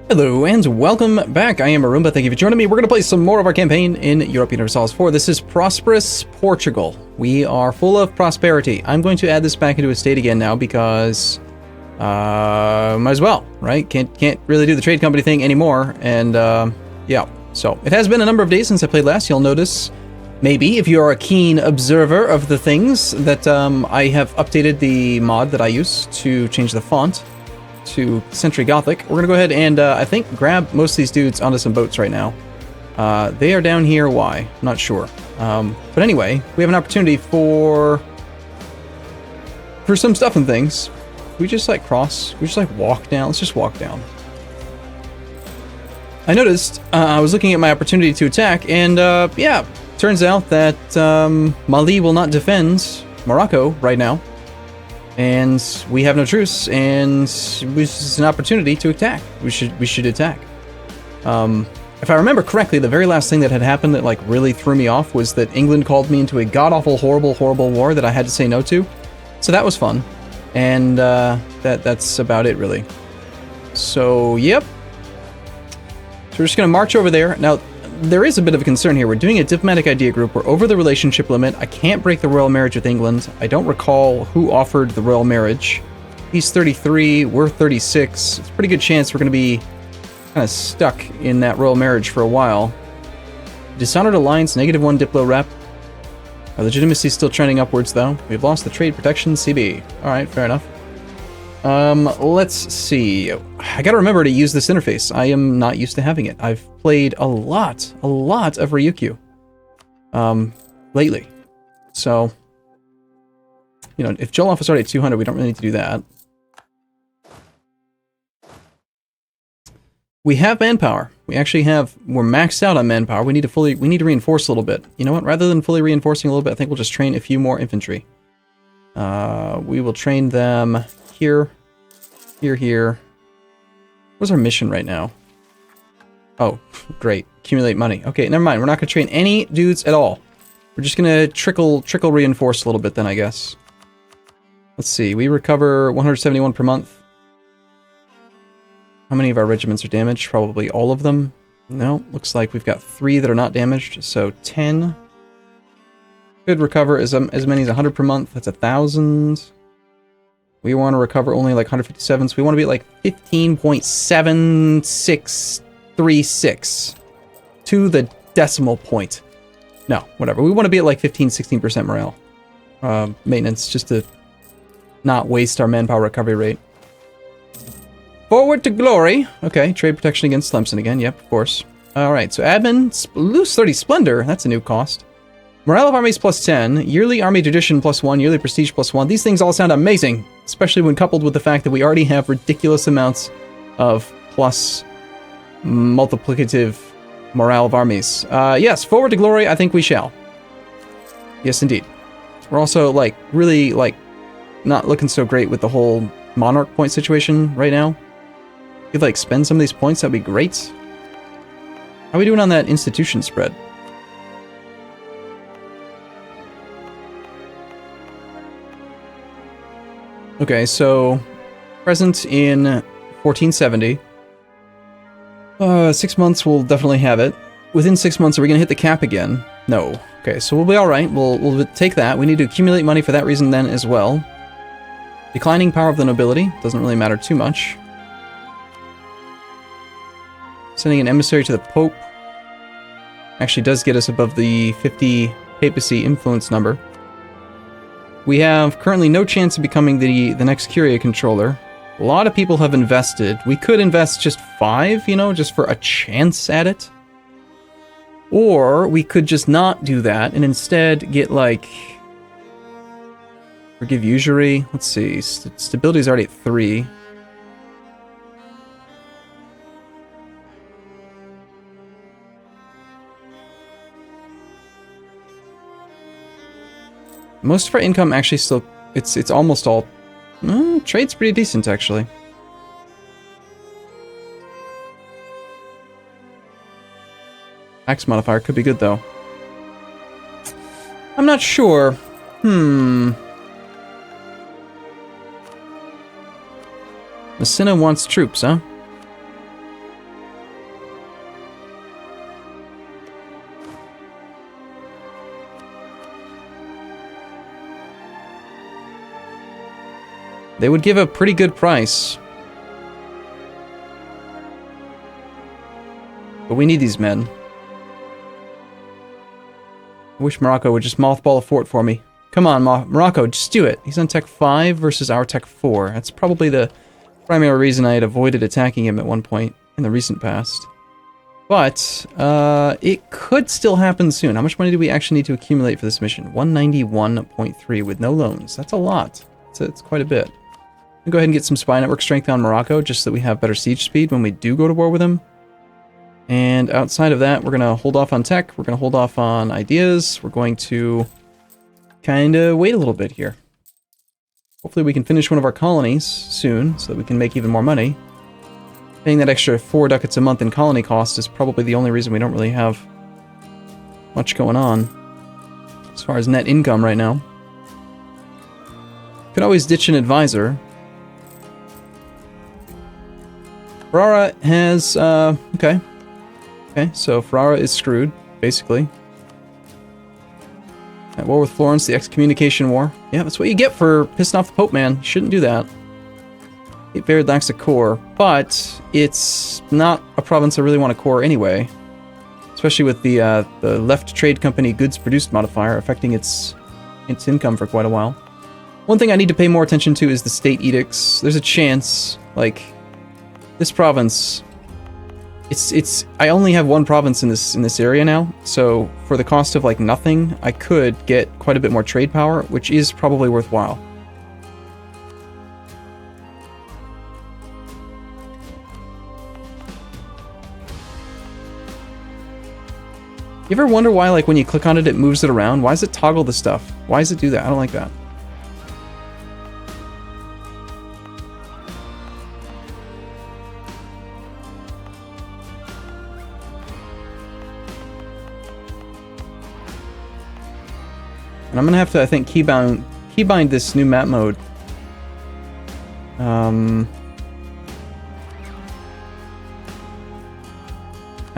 Hello and welcome back. I am Arumba. Thank you for joining me. We're going to play some more of our campaign in Europa Universalis 4. This is Prosperous, Portugal. We are full of prosperity. I'm going to add this back into a state again now because might as well, right? Can't really do the trade company thing anymore. And yeah, so it has been a number of days since I played last. You'll notice, maybe if you are a keen observer of the things, that I have updated the mod that I use to change the font to Century Gothic. We're gonna go ahead and I think grab most of these dudes onto some boats right now. They are down here. Why? I'm not sure. But anyway, we have an opportunity for some stuff and things. We just like cross. We just like walk down. Let's just walk down. I noticed I was looking at my opportunity to attack, and yeah, turns out that Mali will not defend Morocco right now. And we have no truce, and this is an opportunity to attack. We should attack. If I remember correctly, the very last thing that had happened that like really threw me off was that England called me into a god-awful, horrible war that I had to say no to. So that was fun, and that's about it really. So yep. So we're just gonna march over there now. There is a bit of a concern here. We're doing a diplomatic idea group. We're over the relationship limit. I can't break the royal marriage with England. I don't recall who offered the royal marriage. He's 33, we're 36. It's a pretty good chance we're going to be kind of stuck in that royal marriage for a while. Dishonored alliance, -1 diplo rep. Our legitimacy is still trending upwards though. We've lost the trade protection CB. Alright, fair enough. Let's see. I gotta remember to use this interface. I am not used to having it. I've played a lot of Ryukyu, lately. So, you know, if Joloff is already at 200, we don't really need to do that. We have manpower. We're maxed out on manpower. We need to reinforce a little bit. You know what? Rather than fully reinforcing a little bit, I think we'll just train a few more infantry. We will train them here. What's our mission right now? Oh, great. Accumulate money. Okay, never mind. We're not going to train any dudes at all. We're just going to trickle reinforce a little bit then, I guess. Let's see. We recover 171 per month. How many of our regiments are damaged? Probably all of them. No, looks like we've got 3 that are not damaged, so 10. Could recover as many as 100 per month. That's 1,000. We want to recover only like 157, so we want to be at like 15.7636 to the decimal point. No, whatever. We want to be at like 15-16% morale maintenance, just to not waste our manpower recovery rate. Forward to glory. Okay, trade protection against Slemson again. Yep, of course. All right, so admin, lose 30 Splendor. That's a new cost. Morale of armies +10, yearly army tradition +1, yearly prestige +1. These things all sound amazing, especially when coupled with the fact that we already have ridiculous amounts of plus multiplicative morale of armies. Yes, forward to glory, I think we shall. Yes, indeed. We're also, like, really, like, not looking so great with the whole monarch point situation right now. If you could, like, spend some of these points, that'd be great. How are we doing on that institution spread? Okay, so present in 1470. 6 months we'll definitely have it. Within 6 months, are we going to hit the cap again? No. Okay, so we'll be alright. We'll take that. We need to accumulate money for that reason then as well. Declining power of the nobility. Doesn't really matter too much. Sending an emissary to the Pope. Actually does get us above the 50 papacy influence number. We have currently no chance of becoming the next Curia controller. A lot of people have invested. We could invest just 5, you know, just for a chance at it. Or we could just not do that and instead get, like, forgive usury. Let's see. Stability is already at 3. Most of our income actually still, it's almost all, trade's pretty decent actually. Tax modifier could be good though. I'm not sure. Messina wants troops, huh? They would give a pretty good price. But we need these men. I wish Morocco would just mothball a fort for me. Come on, Morocco, just do it. He's on Tech 5 versus our Tech 4. That's probably the primary reason I had avoided attacking him at one point in the recent past. But, it could still happen soon. How much money do we actually need to accumulate for this mission? 191.3 with no loans. That's a lot. It's quite a bit. I'll go ahead and get some spy network strength on Morocco, just so that we have better siege speed when we do go to war with him. And outside of that, we're going to hold off on tech. We're going to hold off on ideas. We're going to kind of wait a little bit here. Hopefully we can finish one of our colonies soon, so that we can make even more money. Paying that extra 4 ducats a month in colony cost is probably the only reason we don't really have much going on as far as net income right now. Could always ditch an advisor. Ferrara has, okay. Okay, so Ferrara is screwed, basically. At war with Florence, the excommunication war. Yeah, that's what you get for pissing off the Pope, man. You shouldn't do that. It very lacks a core, but it's not a province I really want to core anyway. Especially with the left trade company goods produced modifier affecting its income for quite a while. One thing I need to pay more attention to is the state edicts. There's a chance, like, this province, I only have one province in this area now, so for the cost of like nothing, I could get quite a bit more trade power, which is probably worthwhile. You ever wonder why, like, when you click on it, it moves it around? Why does it toggle the stuff? Why does it do that? I don't like that. And I'm gonna have to, I think, keybind this new map mode. I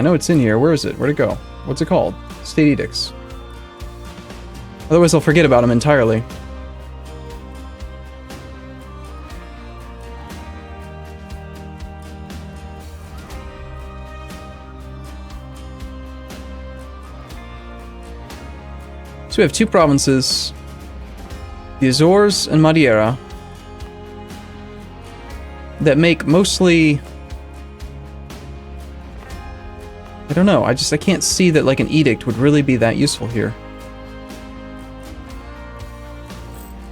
know it's in here. Where is it? Where'd it go? What's it called? State edicts. Otherwise, I'll forget about them entirely. So we have two provinces, the Azores and Madeira, that make mostly... I don't know, I can't see that like an edict would really be that useful here.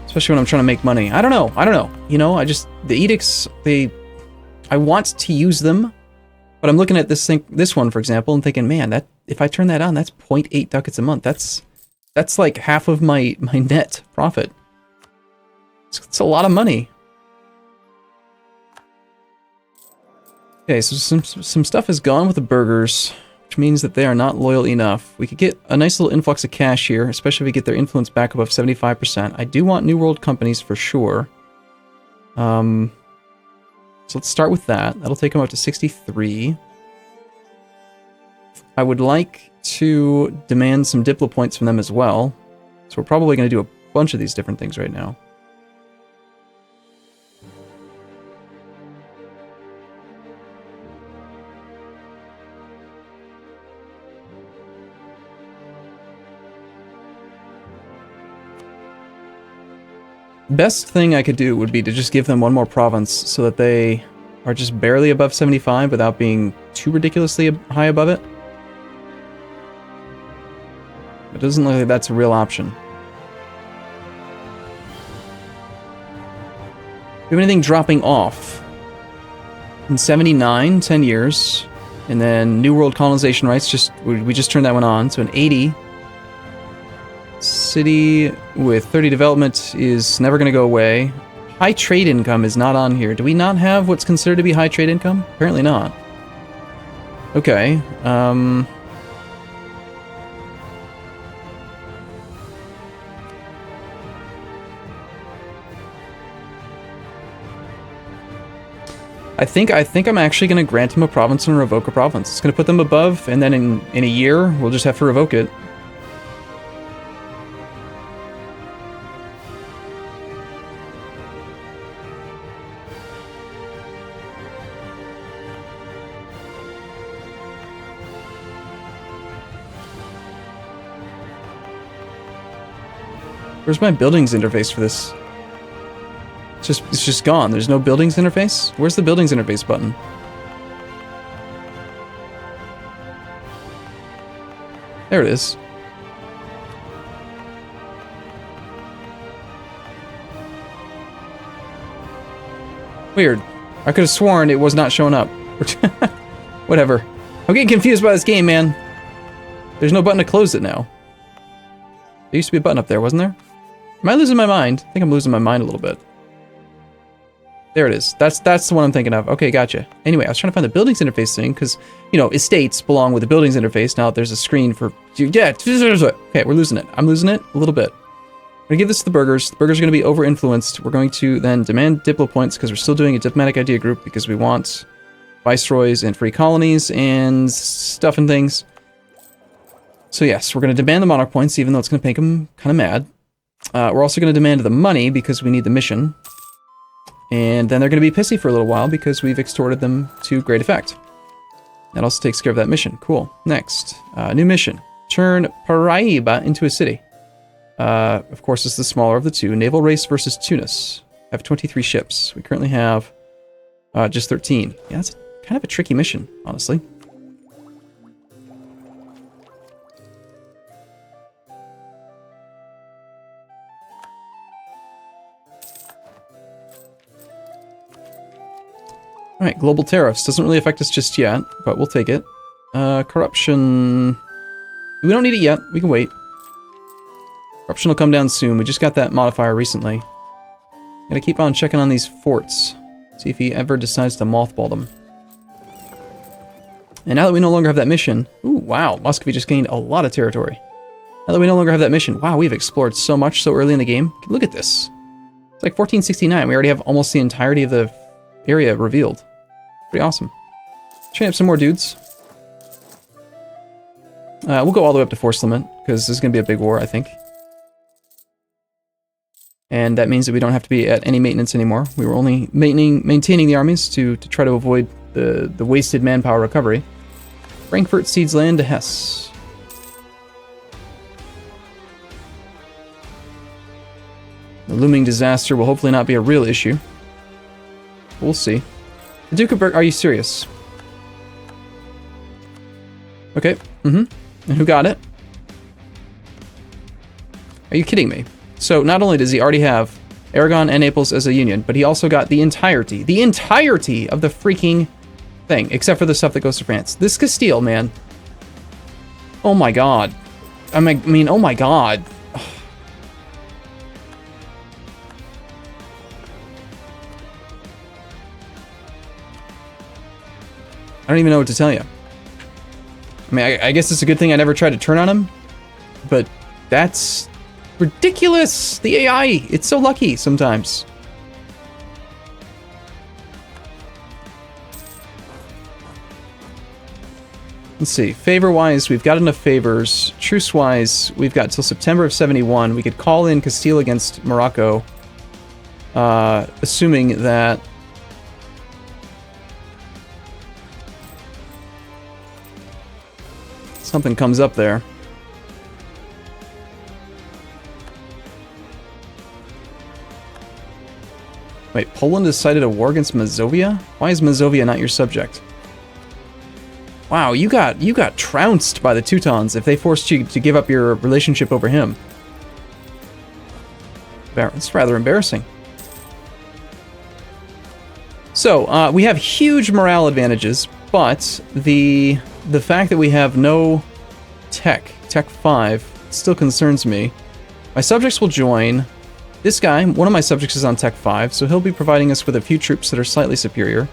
Especially when I'm trying to make money. I don't know. You know, the edicts, I want to use them, but I'm looking at this one, for example, and thinking, man, that if I turn that on, that's 0.8 ducats a month. That's like half of my net profit. It's a lot of money. Okay, so some stuff is gone with the burghers, which means that they are not loyal enough. We could get a nice little influx of cash here, especially if we get their influence back above 75%. I do want New World companies for sure. So let's start with that. That'll take them up to 63. I would like to demand some Diplo points from them as well. So we're probably going to do a bunch of these different things right now. Best thing I could do would be to just give them one more province so that they are just barely above 75 without being too ridiculously high above it. It doesn't look like that's a real option. Do we have anything dropping off? In 79, 10 years. And then New World colonization rights, we just turned that one on. So in 80, city with 30 development is never going to go away. High trade income is not on here. Do we not have what's considered to be high trade income? Apparently not. Okay. I think I'm actually going to grant him a province and revoke a province. It's going to put them above, and then in a year, we'll just have to revoke it. Where's my buildings interface for this? It's just gone. There's no buildings interface? Where's the buildings interface button? There it is. Weird. I could have sworn it was not showing up. Whatever. I'm getting confused by this game, man. There's no button to close it now. There used to be a button up there, wasn't there? Am I losing my mind? I think I'm losing my mind a little bit. There it is. That's the one I'm thinking of. Okay, gotcha. Anyway, I was trying to find the buildings interface thing, because, you know, estates belong with the buildings interface. Now there's a screen for... Yeah, okay, we're losing it. I'm losing it a little bit. I'm going to give this to the burghers. The burghers are going to be over-influenced. We're going to then demand diplo points, because we're still doing a diplomatic idea group, because we want viceroys and free colonies and stuff and things. So yes, we're going to demand the monarch points, even though it's going to make them kind of mad. We're also going to demand the money, because we need the mission. And then they're going to be pissy for a little while because we've extorted them to great effect. That also takes care of that mission. Cool. Next, new mission. Turn Paraiba into a city. Of course, it's the smaller of the two. Naval race versus Tunis. I have 23 ships. We currently have just 13. Yeah, that's kind of a tricky mission, honestly. Alright, global tariffs. Doesn't really affect us just yet, but we'll take it. Corruption... We don't need it yet. We can wait. Corruption will come down soon. We just got that modifier recently. Gotta keep on checking on these forts. See if he ever decides to mothball them. And now that we no longer have that mission... Ooh, wow. Muscovy just gained a lot of territory. Now that we no longer have that mission... Wow, we've explored so much so early in the game. Look at this. It's like 1469. We already have almost the entirety of the area revealed. Pretty awesome. Train up some more dudes. We'll go all the way up to force limit, because this is going to be a big war, I think. And that means that we don't have to be at any maintenance anymore. We were only maintaining the armies to try to avoid the wasted manpower recovery. Frankfurt cedes land to Hesse. The looming disaster will hopefully not be a real issue. We'll see. The Duke of Berg, are you serious? Okay, And who got it? Are you kidding me? So not only does he already have Aragon and Naples as a union, but he also got the entirety of the freaking thing, except for the stuff that goes to France. This Castile, man. Oh my god. I mean, oh my god. I don't even know what to tell you. I mean, I guess it's a good thing I never tried to turn on him, but that's ridiculous! The AI, it's so lucky sometimes. Let's see, favor-wise, we've got enough favors. Truce-wise, we've got till September of 71. We could call in Castile against Morocco, assuming that something comes up there. Wait, Poland has cited a war against Mazovia? Why is Mazovia not your subject? Wow, you got trounced by the Teutons if they forced you to give up your relationship over him. It's rather embarrassing. So, we have huge morale advantages, but the fact that we have no Tech 5, still concerns me. My subjects will join. This guy, one of my subjects is on Tech 5, so he'll be providing us with a few troops that are slightly superior.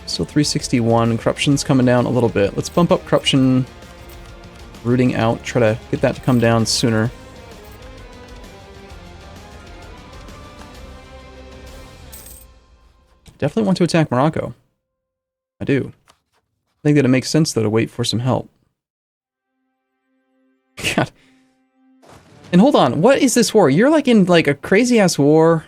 Still 361, corruption's coming down a little bit. Let's bump up corruption, rooting out, try to get that to come down sooner. Definitely want to attack Morocco. I do. I think that it makes sense, though, to wait for some help. God. And hold on, what is this war? You're like in like a crazy-ass war.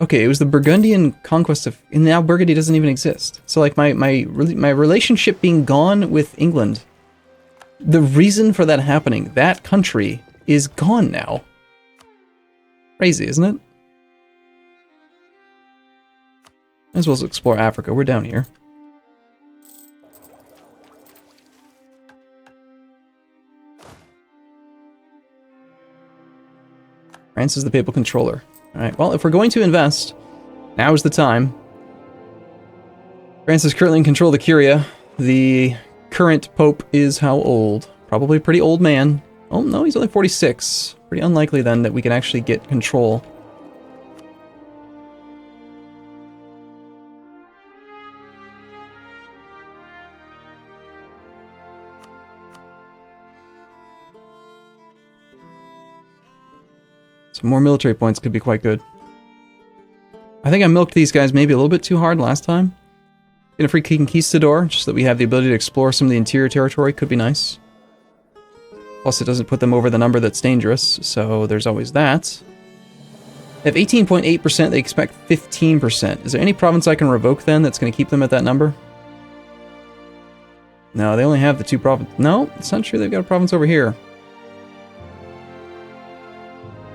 Okay, it was the Burgundian conquest of... And now Burgundy doesn't even exist. So like my relationship being gone with England The reason for that happening, that country is gone now. Crazy, isn't it? Might as well explore Africa. We're down here. France is the papal controller. Alright, well, if we're going to invest, now is the time. France is currently in control of the Curia. The current pope is how old? Probably a pretty old man. Oh, no, he's only 46. Pretty unlikely, then, that we can actually get control. Some more military points could be quite good. I think I milked these guys maybe a little bit too hard last time. Get a free conquistador, just so that we have the ability to explore some of the interior territory, could be nice. Plus, it doesn't put them over the number that's dangerous, so there's always that. They have 18.8%, they expect 15%. Is there any province I can revoke then that's going to keep them at that number? No, they only have the 2 provinces. No, it's not true, they've got a province over here.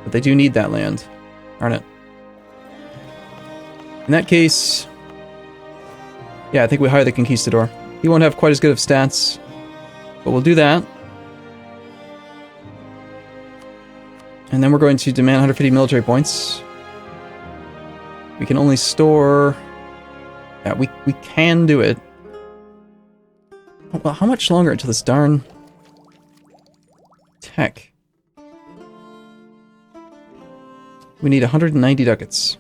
But they do need that land, darn it. In that case, yeah, I think we hire the Conquistador. He won't have quite as good of stats, but we'll do that. And then we're going to demand 150 military points. We can only store... Yeah, we can do it. Well, how much longer until this darn... tech? We need 190 ducats.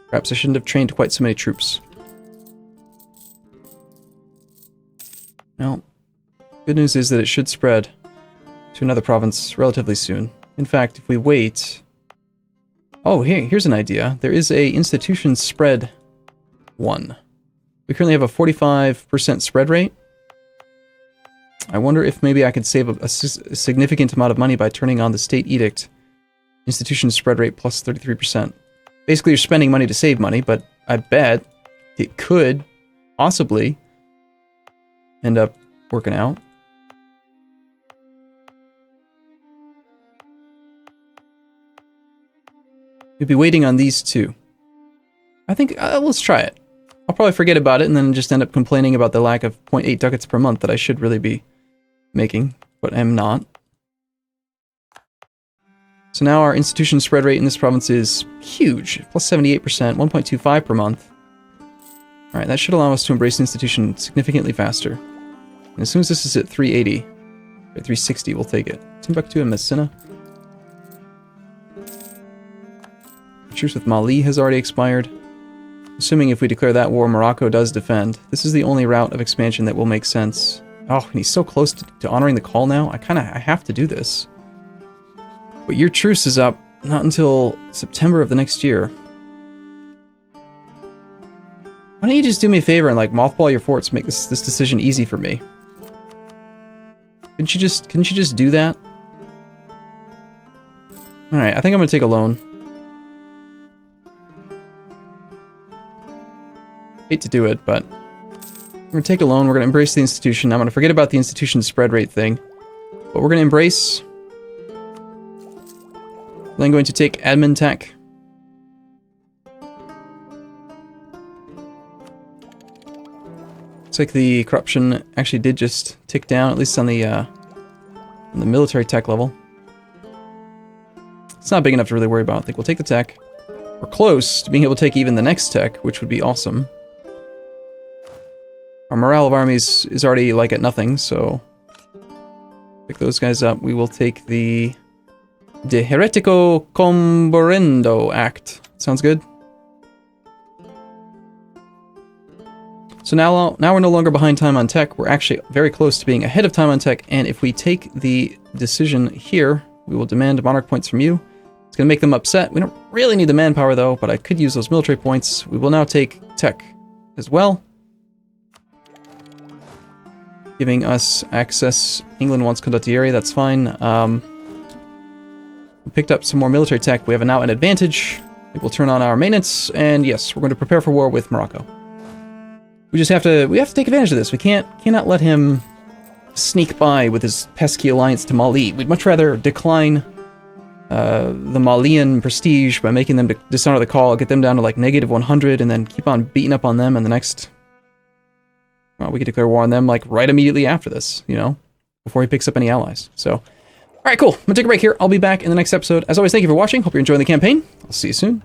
Perhaps I shouldn't have trained quite so many troops. Well, good news is that it should spread to another province relatively soon. In fact, if we wait... Oh, here's an idea. There is a institution spread 1. We currently have a 45% spread rate. I wonder if maybe I could save a significant amount of money by turning on the state edict. Institution spread rate plus 33%. Basically, you're spending money to save money, but I bet it could possibly end up working out. We'd be waiting on these 2. I think, let's try it. I'll probably forget about it and then just end up complaining about the lack of 0.8 ducats per month that I should really be making, but am not. So now our institution spread rate in this province is huge, plus 78%, 1.25 per month. Alright, that should allow us to embrace institution significantly faster. And as soon as this is at 380, or 360, we'll take it. Timbuktu and Messina. Truce with Mali has already expired. Assuming if we declare that war, Morocco does defend. This is the only route of expansion that will make sense. Oh, and he's so close to honoring the call now. I have to do this. But your truce is up not until September of the next year. Why don't you just do me a favor and like mothball your forts, make this decision easy for me? Couldn't you just do that? Alright, I think I'm gonna take a loan. Hate to do it, but we're gonna take a loan, we're gonna embrace the institution. I'm gonna forget about the institution spread rate thing. But we're gonna embrace. Then going to take admin tech. Looks like the corruption actually did just tick down, at least on the military tech level. It's not big enough to really worry about. I think we'll take the tech. We're close to being able to take even the next tech, which would be awesome. Our morale of armies is already like at nothing, so pick those guys up. We will take the De Heretico Comborendo Act. Sounds good. So now we're no longer behind time on tech. We're actually very close to being ahead of time on tech, and if we take the decision here, we will demand monarch points from you. It's going to make them upset. We don't really need the manpower though, but I could use those military points. We will now take tech as well, giving us access. England wants condottieri, that's fine. We picked up some more military tech. We have now an advantage. We will turn on our maintenance, and yes, we're going to prepare for war with Morocco. We have to take advantage of this. We cannot let him sneak by with his pesky alliance to Mali. We'd much rather decline the Malian prestige by making them dishonor the call, get them down to like -100, and then keep on beating up on them in the next... Well, we could declare war on them like right immediately after this, you know, before he picks up any allies. So, all right, cool. I'm gonna take a break here. I'll be back in the next episode. As always, thank you for watching. Hope you're enjoying the campaign. I'll see you soon.